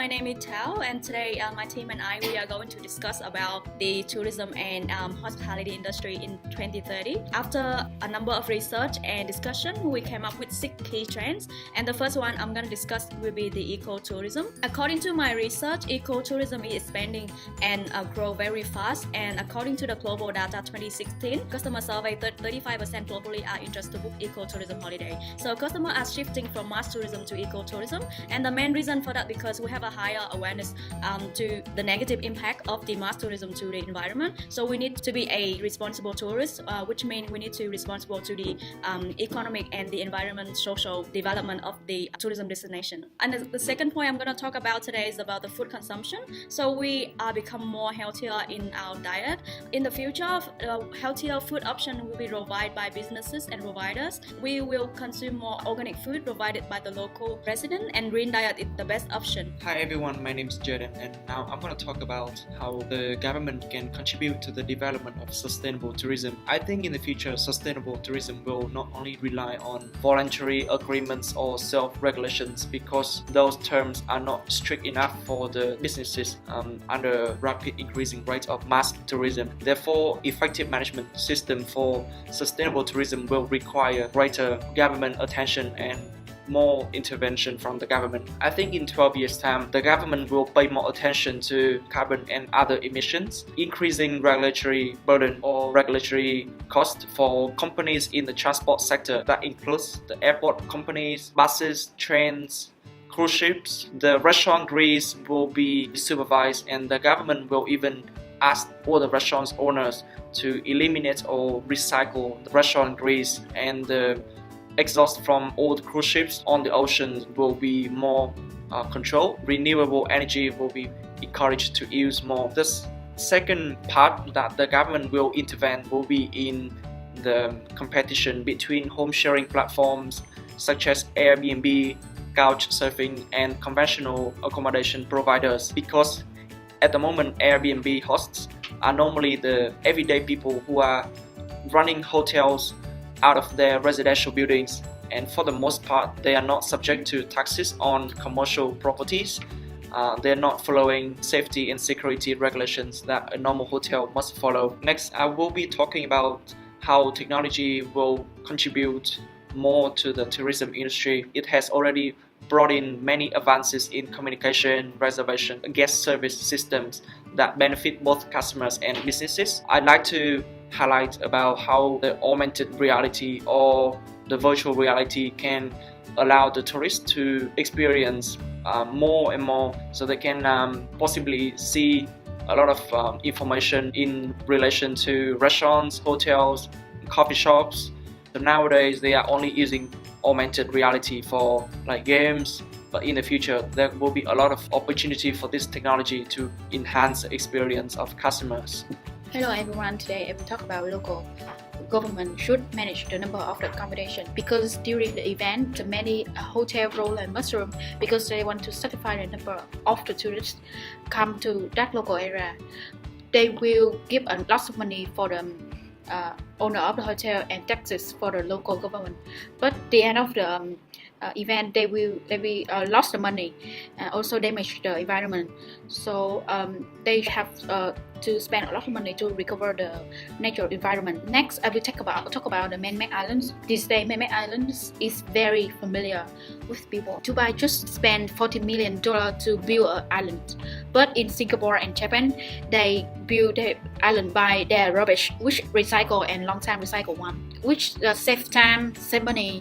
my name is Tao, and today my team and we are going to discuss about the tourism and hospitality industry in 2030. After a number of research and discussion, we came up with 6 key trends, and the first one I'm going to discuss will be the ecotourism. According to my research, ecotourism is expanding and grow very fast, and according to the Global Data 2016 customer survey, 35% globally are interested to book ecotourism holiday. So customers are shifting from mass tourism to ecotourism, and the main reason for that because we have a higher awareness to the negative impact of the mass tourism to the environment. So we need to be a responsible tourist, which means we need to be responsible to the economic and the environment, social development of the tourism destination. And the second point I'm going to talk about today is about the food consumption. So we are become more healthier in our diet. In the future, healthier food option will be provided by businesses and providers. We will consume more organic food provided by the local resident, and green diet is the best option. Hi everyone, my name is Jaden, and now I'm going to talk about how the government can contribute to the development of sustainable tourism. I think in the future, sustainable tourism will not only rely on voluntary agreements or self-regulations, because those terms are not strict enough for the businesses under rapid increasing rate of mass tourism. Therefore, effective management system for sustainable tourism will require greater government attention and more intervention from the government. I think in 12 years' time, the government will pay more attention to carbon and other emissions, increasing regulatory burden or regulatory cost for companies in the transport sector. That includes the airport companies, buses, trains, cruise ships. The restaurant grease will be supervised, and the government will even ask all the restaurant owners to eliminate or recycle the restaurant grease, and the exhaust from old cruise ships on the ocean will be more controlled. Renewable energy will be encouraged to use more. This second part that the government will intervene will be in the competition between home sharing platforms such as Airbnb, Couchsurfing, and conventional accommodation providers, because at the moment Airbnb hosts are normally the everyday people who are running hotels out of their residential buildings, and for the most part they are not subject to taxes on commercial properties. They are not following safety and security regulations that a normal hotel must follow. Next, I will be talking about how technology will contribute more to the tourism industry. It has already brought in many advances in communication, reservation, and guest service systems that benefit both customers and businesses. I'd like to highlight about how the augmented reality or the virtual reality can allow the tourists to experience more and more, so they can possibly see a lot of information in relation to restaurants, hotels, coffee shops. So nowadays they are only using augmented reality for like games, but in the future there will be a lot of opportunity for this technology to enhance the experience of customers. Hello everyone, today I will talk about local government should manage the number of the accommodation, because during the event many hotel roll and mushroom because they want to satisfy the number of the tourists come to that local area. They will give a lot of money for the owner of the hotel and taxes for the local government, but the end of the event they will lost the money and also damage the environment. So they have to spend a lot of money to recover the natural environment. Next, I will talk about the man-made islands. These days, man-made islands is very familiar with people. Dubai just spent $40 million to build an island, but in Singapore and Japan, they build the island by their rubbish, which recycle and long time recycle one, which save time, save money.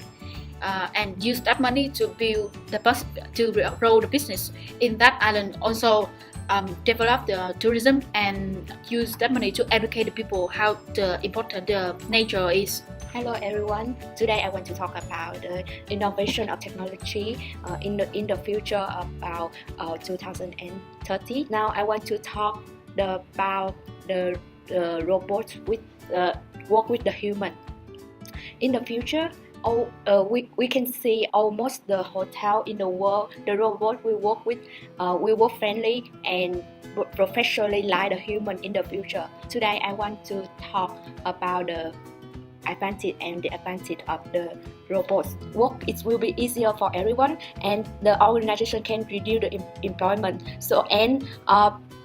And use that money to build the bus to grow the business in that island. Also develop the tourism and use that money to educate the people how the important the nature is. Hello everyone. Today I want to talk about the innovation of technology in the future about 2030. Now I want to talk about the robot with work with the human. In the future, we can see almost the hotel in the world. The robot will work friendly and professionally like the human in the future. Today I want to talk about the advantage and the advantage of the robots. Work it will be easier for everyone, and the organization can reduce the employment. So and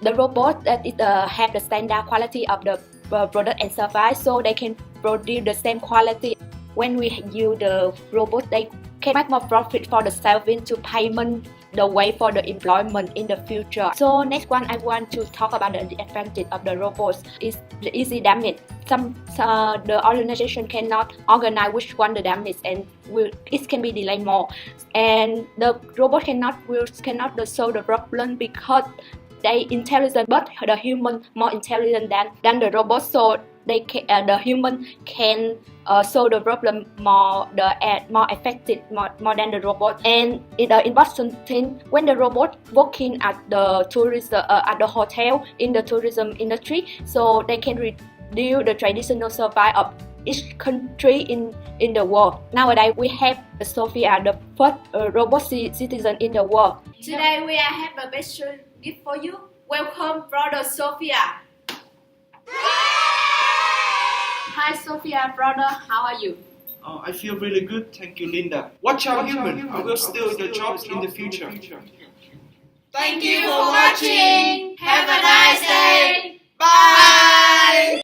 the robot that it have the standard quality of the product and service, so they can produce the same quality. When we use the robot, they can make more profit for the saving to payment the way for the employment in the future. So next one I want to talk about the advantage of the robots is the easy damage. The organization cannot organize which one the damage, and it can be delayed more. And the robot cannot solve the problem because they intelligent, but the human more intelligent than the robot. So they can, the human can solve the problem more effective more than the robot. And the important thing, when the robot working at the tourism at the hotel in the tourism industry, so they can reduce the traditional survival of each country in the world. Nowadays we have Sophia, the first robot citizen in the world. Today we have a special gift for you. Welcome, brother Sophia. Hi Sophia, brother, how are you? I feel really good, thank you, Linda. Watch out, human! I will steal your jobs in the future. Thank you for watching. Have a nice day.